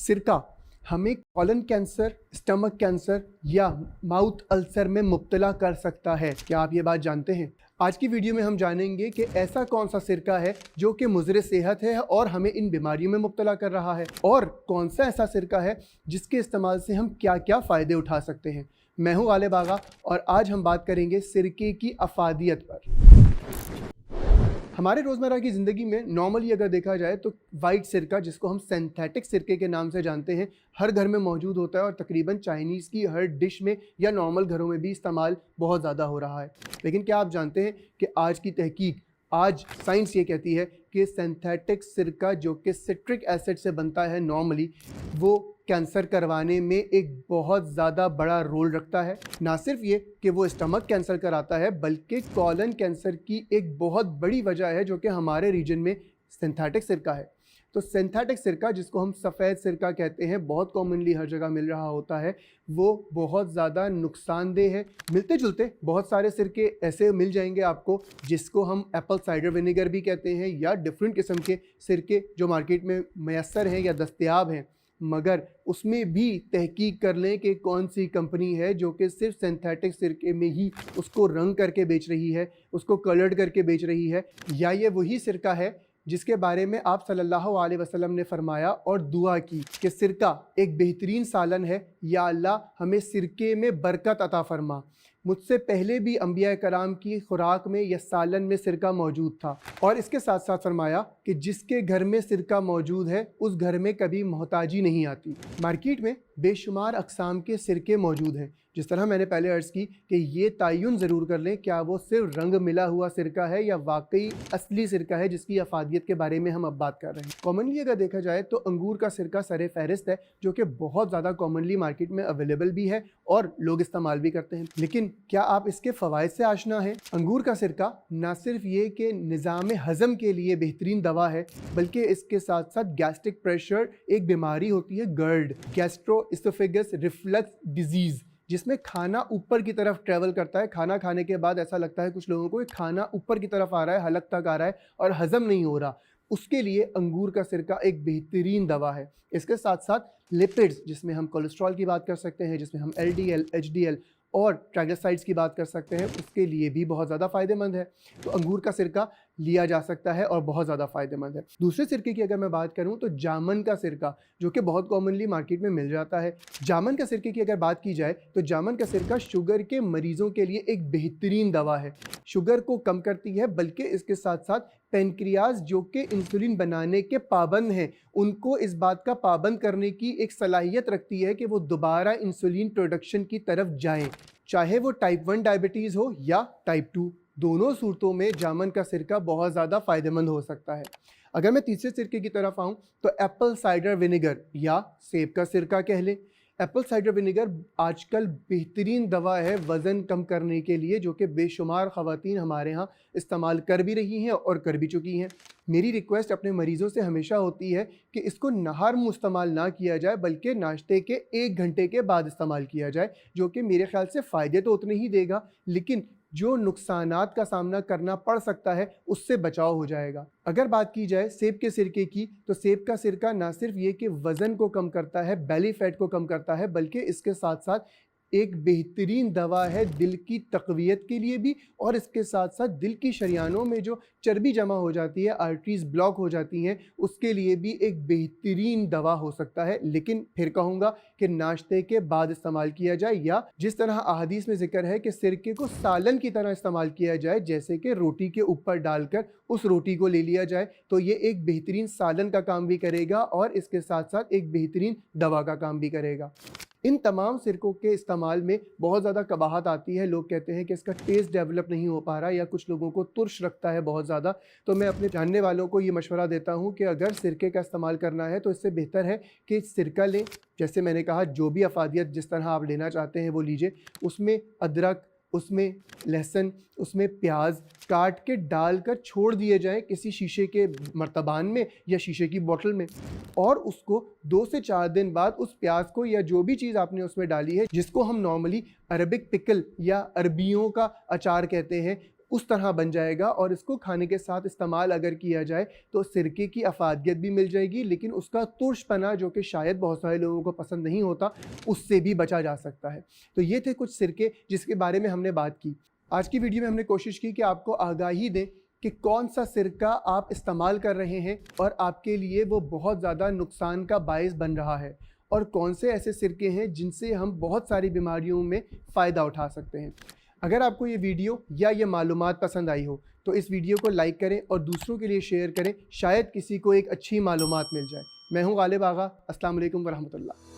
सिरका हमें colon cancer, stomach cancer या माउथ अल्सर में मुब्तला कर सकता है। क्या आप ये बात जानते हैं? आज की वीडियो में हम जानेंगे कि ऐसा कौन सा सिरका है जो कि मुज़र सेहत है और हमें इन बीमारियों में मुब्तला कर रहा है, और कौन सा ऐसा सिरका है जिसके इस्तेमाल से हम क्या क्या फ़ायदे उठा सकते हैं। मैं हूँ गालिब आगा और आज हम बात करेंगे सिरके की अफादियत पर। हमारे रोज़मर्रा की ज़िंदगी में नॉर्मली अगर देखा जाए तो वाइट सिरका, जिसको हम सिंथेटिक सिरके के नाम से जानते हैं, हर घर में मौजूद होता है और तकरीबन चाइनीज़ की हर डिश में या नॉर्मल घरों में भी इस्तेमाल बहुत ज़्यादा हो रहा है। लेकिन क्या आप जानते हैं कि आज की तहकीक, आज साइंस ये कहती है कि सिंथेटिक सिरका जो कि सिट्रिक एसिड से बनता है नॉर्मली, वो कैंसर करवाने में एक बहुत ज़्यादा बड़ा रोल रखता है। ना सिर्फ ये कि वो स्टमक कैंसर कराता है, बल्कि कॉलन कैंसर की एक बहुत बड़ी वजह है जो कि हमारे रीजन में सिंथेटिक सिरका है। तो सिंथेटिक सिरका, जिसको हम सफ़ेद सिरका कहते हैं, बहुत कॉमनली हर जगह मिल रहा होता है, वो बहुत ज़्यादा नुकसानदेह है। मिलते जुलते बहुत सारे सिरके ऐसे मिल जाएंगे आपको जिसको हम एप्पल साइडर विनेगर भी कहते हैं, या डिफरेंट किस्म के सिरके जो मार्केट में मैसर हैं या दस्तयाब हैं, मगर उसमें भी तहकीक कर लें कि कौन सी कंपनी है जो कि सिर्फ सिंथेटिक सिरके में ही उसको रंग करके बेच रही है, उसको कलर्ड करके बेच रही है, या ये वही सिरका है जिसके बारे में आप सल्लल्लाहु अलैहि वसल्लम ने फरमाया और दुआ की कि सिरका एक बेहतरीन सालन है, या अल्लाह हमें सिरके में बरकत अता फरमा। मुझसे पहले भी अंबिया कराम की खुराक में या सालन में सिरका मौजूद था, और इसके साथ साथ फरमाया कि जिसके घर में सिरका मौजूद है उस घर में कभी मोहताजी नहीं आती। मार्केट में बेशुमार अक़साम के सिरके मौजूद हैं। जिस तरह मैंने पहले अर्ज़ की कि ये तयन ज़रूर कर लें क्या वो सिर्फ रंग मिला हुआ सिरका है या वाकई असली सिरका है, जिसकी अफादियत के बारे में हम अब बात कर रहे हैं। कॉमनली अगर देखा जाए तो अंगूर का सिरका सरे फहरिस्त है, जो कि बहुत ज़्यादा कॉमनली मार्केट में अवेलेबल भी है और लोग इस्तेमाल भी करते हैं। लेकिन क्या आप इसके फ़वाइद से आशना हैं? अंगूर का सिरका ना सिर्फ ये कि निज़ाम हज़म के लिए बेहतरीन दवा है, बल्कि इसके साथ साथ गैस्ट्रिक प्रेशर, एक बीमारी होती है गर्ड, गैस्ट्रोइसोफेगस रिफ्लक्स डिजीज़, जिसमें खाना ऊपर की तरफ ट्रैवल करता है। खाना खाने के बाद ऐसा लगता है कुछ लोगों को कि खाना ऊपर की तरफ आ रहा है, हलक तक आ रहा है और हज़म नहीं हो रहा। उसके लिए अंगूर का सिरका एक बेहतरीन दवा है। इसके साथ साथ लिपिड्स, जिसमें हम कोलेस्ट्रॉल की बात कर सकते हैं, जिसमें हम LDL, HDL और ट्राइग्लिसराइड्स की बात कर सकते हैं, उसके लिए भी बहुत ज़्यादा फ़ायदेमंद है। तो अंगूर का सिरका लिया जा सकता है और बहुत ज़्यादा फ़ायदेमंद है। दूसरे सिरके की अगर मैं बात करूं तो जामन का सिरका, जो कि बहुत कॉमनली मार्केट में मिल जाता है। जामन का सिरके की अगर बात की जाए तो जामन का सिरका शुगर के मरीज़ों के लिए एक बेहतरीन दवा है। शुगर को कम करती है, बल्कि इसके साथ साथ पेनक्रियाज, जो कि इंसुलिन बनाने के पाबंद हैं, उनको इस बात का पाबंद करने की एक सलाहियत रखती है कि वो दोबारा इंसुलिन प्रोडक्शन की तरफ जाएं, चाहे वो टाइप 1 डायबिटीज़ हो या टाइप 2। दोनों सूरतों में जामन का सिरका बहुत ज़्यादा फ़ायदेमंद हो सकता है। अगर मैं तीसरे सिरके की तरफ आऊँ तो एप्पल साइडर विनेगर या सेब का सिरका कह लें। एप्पल साइडर विनेगर आजकल बेहतरीन दवा है वज़न कम करने के लिए, जो कि बेशुमार ख़वातीन हमारे यहाँ इस्तेमाल कर भी रही हैं और कर भी चुकी हैं। मेरी रिक्वेस्ट अपने मरीज़ों से हमेशा होती है कि इसको नहार मुँह इस्तेमाल ना किया जाए, बल्कि नाश्ते के 1 घंटे के बाद इस्तेमाल किया जाए, जो कि मेरे ख़्याल से फ़ायदे तो उतने ही देगा, लेकिन जो नुकसानात का सामना करना पड़ सकता है उससे बचाव हो जाएगा। अगर बात की जाए सेब के सिरके की, तो सेब का सिरका ना सिर्फ ये कि वज़न को कम करता है, बेली फैट को कम करता है, बल्कि इसके साथ साथ एक बेहतरीन दवा है दिल की तक़वियत के लिए भी, और इसके साथ साथ दिल की शरियानों में जो चर्बी जमा हो जाती है, आर्टरीज़ ब्लॉक हो जाती हैं, उसके लिए भी एक बेहतरीन दवा हो सकता है। लेकिन फिर कहूँगा कि नाश्ते के बाद इस्तेमाल किया जाए, या जिस तरह अहादीस में ज़िक्र है कि सिरके को सालन की तरह इस्तेमाल किया जाए, जैसे कि रोटी के ऊपर डालकर उस रोटी को ले लिया जाए, तो ये एक बेहतरीन सालन का काम भी करेगा और इसके साथ साथ एक बेहतरीन दवा का काम भी करेगा। इन तमाम सिरकों के इस्तेमाल में बहुत ज़्यादा कबाहत आती है। लोग कहते हैं कि इसका टेस्ट डेवलप नहीं हो पा रहा, या कुछ लोगों को तुर्श रखता है बहुत ज़्यादा। तो मैं अपने जानने वालों को ये मशवरा देता हूँ कि अगर सिरके का इस्तेमाल करना है तो इससे बेहतर है कि सिरका लें। जैसे मैंने कहा, जो भी अफादियत जिस तरह आप लेना चाहते हैं वो लीजिए। उसमें अदरक, उसमें लहसुन, उसमें प्याज काट के डालकर छोड़ दिए जाएं किसी शीशे के मर्तबान में या शीशे की बोतल में, और उसको 2 से 4 दिन बाद उस प्याज को या जो भी चीज़ आपने उसमें डाली है, जिसको हम नॉर्मली अरबिक पिकल या अरबियों का अचार कहते हैं, उस तरह बन जाएगा और इसको खाने के साथ इस्तेमाल अगर किया जाए तो सिरके की अफादियत भी मिल जाएगी, लेकिन उसका तुर्शपना जो कि शायद बहुत सारे लोगों को पसंद नहीं होता, उससे भी बचा जा सकता है। तो ये थे कुछ सिरके जिसके बारे में हमने बात की। आज की वीडियो में हमने कोशिश की कि आपको आगाही दें कि कौन सा सिरका आप इस्तेमाल कर रहे हैं और आपके लिए वो बहुत ज़्यादा नुकसान का बायस बन रहा है, और कौन से ऐसे सिरके हैं जिनसे हम बहुत सारी बीमारियों में फ़ायदा उठा सकते हैं। अगर आपको ये वीडियो या ये मालूमात पसंद आई हो तो इस वीडियो को लाइक करें और दूसरों के लिए शेयर करें, शायद किसी को एक अच्छी मालूमात मिल जाए। मैं हूँ गालिब आगा। अस्सलाम वालेकुम वरहमतुल्लाह।